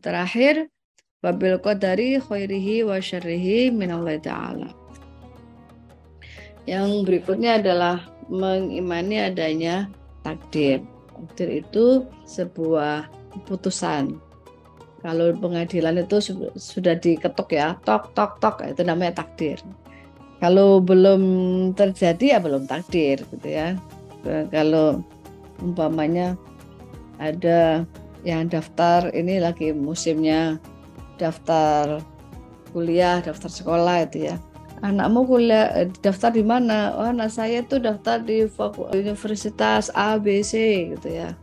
terakhir wabil qadari khairihi wa syarrihi minallahi ta'ala. Yang berikutnya adalah mengimani adanya takdir. Takdir itu sebuah keputusan. Kalau pengadilan itu sudah diketuk ya, tok tok tok, itu namanya takdir. Kalau belum terjadi ya belum takdir gitu ya. Kalau umpamanya ada yang daftar, ini lagi musimnya daftar kuliah, daftar sekolah itu ya. Anakmu kuliah daftar di mana? Oh, anak saya tuh daftar di Universitas A, B, C gitu ya.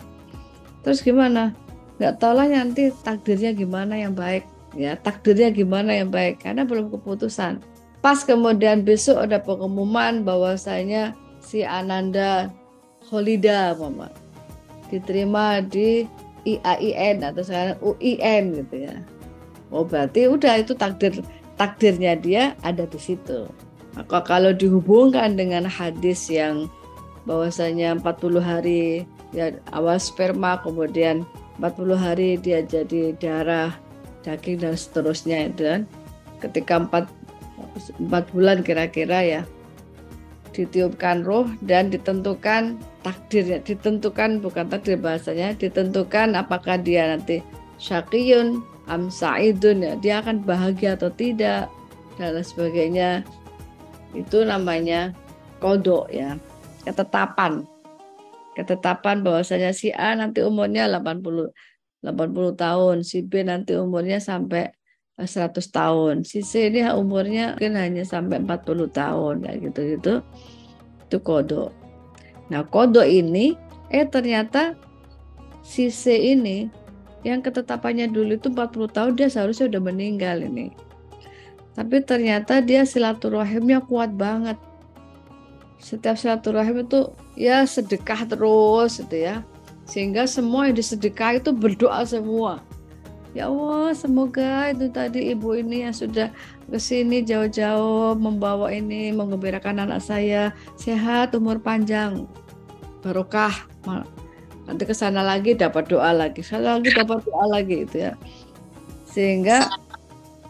Terus gimana? Nggak tahu lah nanti takdirnya gimana yang baik. Ya, takdirnya gimana yang baik karena belum keputusan. Pas kemudian besok ada pengumuman bahwasanya si Ananda Kholida mama diterima di IAIN atau sekarang UIN gitu ya. Oh, berarti udah itu takdirnya dia ada di situ. Maka kalau dihubungkan dengan hadis yang bahwasanya 40 hari ya awal sperma, kemudian 40 hari dia jadi darah, daging dan seterusnya itu kan. Ketika 4 bulan kira-kira ya ditiupkan roh dan ditentukan takdirnya, ditentukan bukan takdir bahasanya, ditentukan apakah dia nanti syaqiyun am sa'idun ya, dia akan bahagia atau tidak dan lain sebagainya. Itu namanya qada ya, ketetapan bahwasanya si A nanti umurnya 80 tahun, si B nanti umurnya sampai 100 tahun, si C ini umurnya mungkin hanya sampai 40 tahun ya gitu-gitu. Itu qada. Nah, qada ini ternyata si C ini yang ketetapannya dulu itu 40 tahun dia seharusnya udah meninggal ini. Tapi ternyata dia silaturahimnya kuat banget. Setiap silaturahim itu ya sedekah terus gitu ya. Sehingga semua yang disedekah itu berdoa semua. Ya Allah, semoga itu tadi ibu ini yang sudah kesini jauh-jauh membawa ini, menggembirakan anak saya, sehat, umur panjang, barokah. Nanti ke sana lagi dapat doa lagi, sana lagi dapat doa lagi itu ya. Sehingga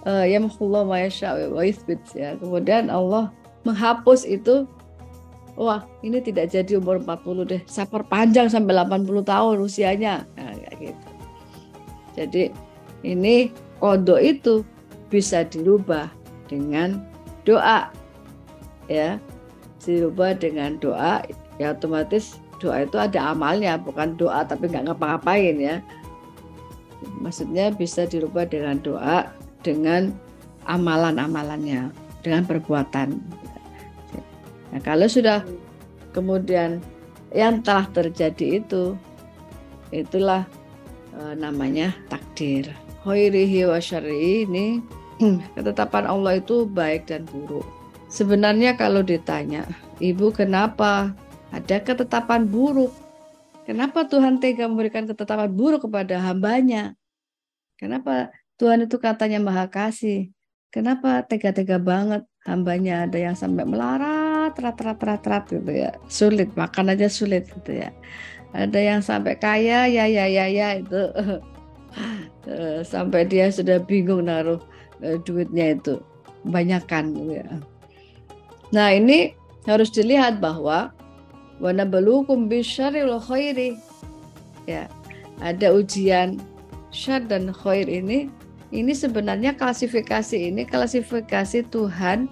yamhullahu ma yasha' wa yuthbit ya. Kemudian Allah menghapus itu. Wah, ini tidak jadi umur 40 deh. Saya perpanjang sampai 80 tahun usianya. Nah, kayak gitu. Jadi ini qada itu bisa dirubah dengan doa. Ya. Dirubah dengan doa, ya otomatis doa itu ada amalnya, bukan doa tapi nggak ngapa-ngapain ya. Maksudnya bisa dirubah dengan doa, dengan amalan-amalannya, dengan perbuatan. Nah, kalau sudah kemudian yang telah terjadi itulah namanya takdir. Khairihi wa syarrihi, ini ketetapan Allah itu baik dan buruk. Sebenarnya kalau ditanya, Ibu kenapa ada ketetapan buruk? Kenapa Tuhan tega memberikan ketetapan buruk kepada hambanya? Kenapa Tuhan itu katanya maha kasih? Kenapa tega-tega banget hambanya ada yang sampai melarat, rat gitu ya. Sulit, makan aja sulit gitu ya. Ada yang sampai kaya, ya itu. Sampai dia sudah bingung naruh duitnya itu. Banyakan gitu ya. Nah, ini harus dilihat bahwa wa nabluukum bisyarri wal khairi. Ya, ada ujian syar dan khair ini sebenarnya klasifikasi Tuhan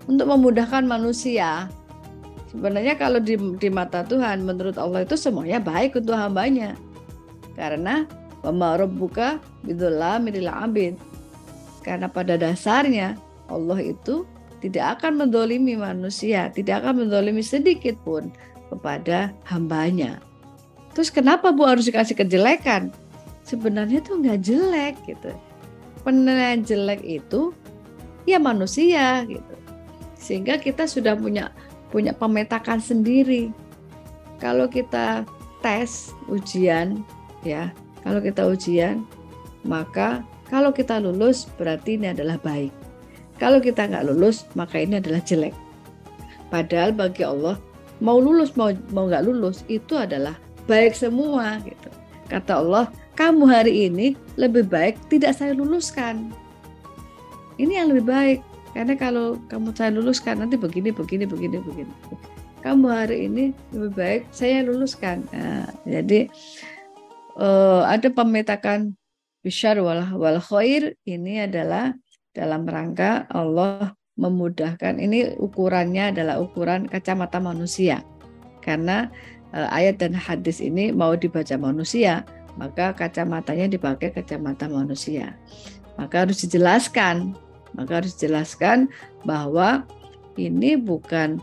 untuk memudahkan manusia. Sebenarnya kalau di mata Tuhan, menurut Allah itu semuanya baik untuk hambanya. Karena wa ma rabbuka bidzallamil lil 'abid. Karena pada dasarnya Allah itu tidak akan mendolimi manusia, tidak akan mendolimi sedikit pun kepada hambanya. Terus kenapa Bu harus dikasih kejelekan? Sebenarnya tuh nggak jelek gitu. Penilaian jelek itu ya manusia gitu. Sehingga kita sudah punya pemetakan sendiri. Kalau kita tes ujian ya, kalau kita ujian maka kalau kita lulus berarti ini adalah baik. Kalau kita nggak lulus maka ini adalah jelek. Padahal bagi Allah mau lulus mau nggak lulus itu adalah baik semua gitu. Kata Allah, kamu hari ini lebih baik tidak saya luluskan. Ini yang lebih baik. Karena kalau kamu saya luluskan nanti begini. Kamu hari ini lebih baik saya luluskan. Nah, jadi ada pemetakan bisyar wal khair, ini adalah dalam rangka Allah memudahkan. Ini ukurannya adalah ukuran kacamata manusia. Karena ayat dan hadis ini mau dibaca manusia, maka kacamatanya dipakai kacamata manusia. Maka harus dijelaskan bahwa ini bukan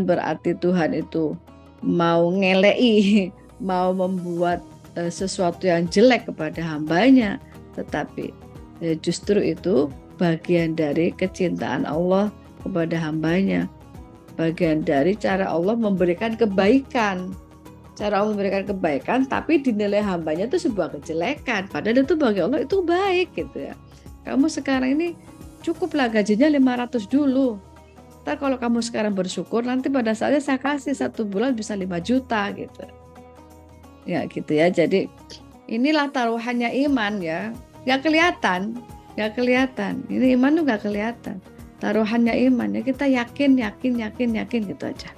berarti Tuhan itu mau ngelei, mau membuat sesuatu yang jelek kepada hambanya, tetapi justru itu bagian dari kecintaan Allah kepada hambanya, bagian dari cara Allah memberikan kebaikan. Cara Allah memberikan kebaikan, tapi dinilai hambanya itu sebuah kejelekan, padahal itu bagi Allah itu baik gitu ya. Kamu sekarang ini cukuplah gajinya 500 dulu. Ntar kalau kamu sekarang bersyukur, nanti pada saatnya saya kasih 1 bulan bisa 5 juta gitu. Ya gitu ya. Jadi inilah taruhannya iman ya. Gak kelihatan. Ini iman tuh gak kelihatan. Taruhannya iman ya, kita yakin gitu aja.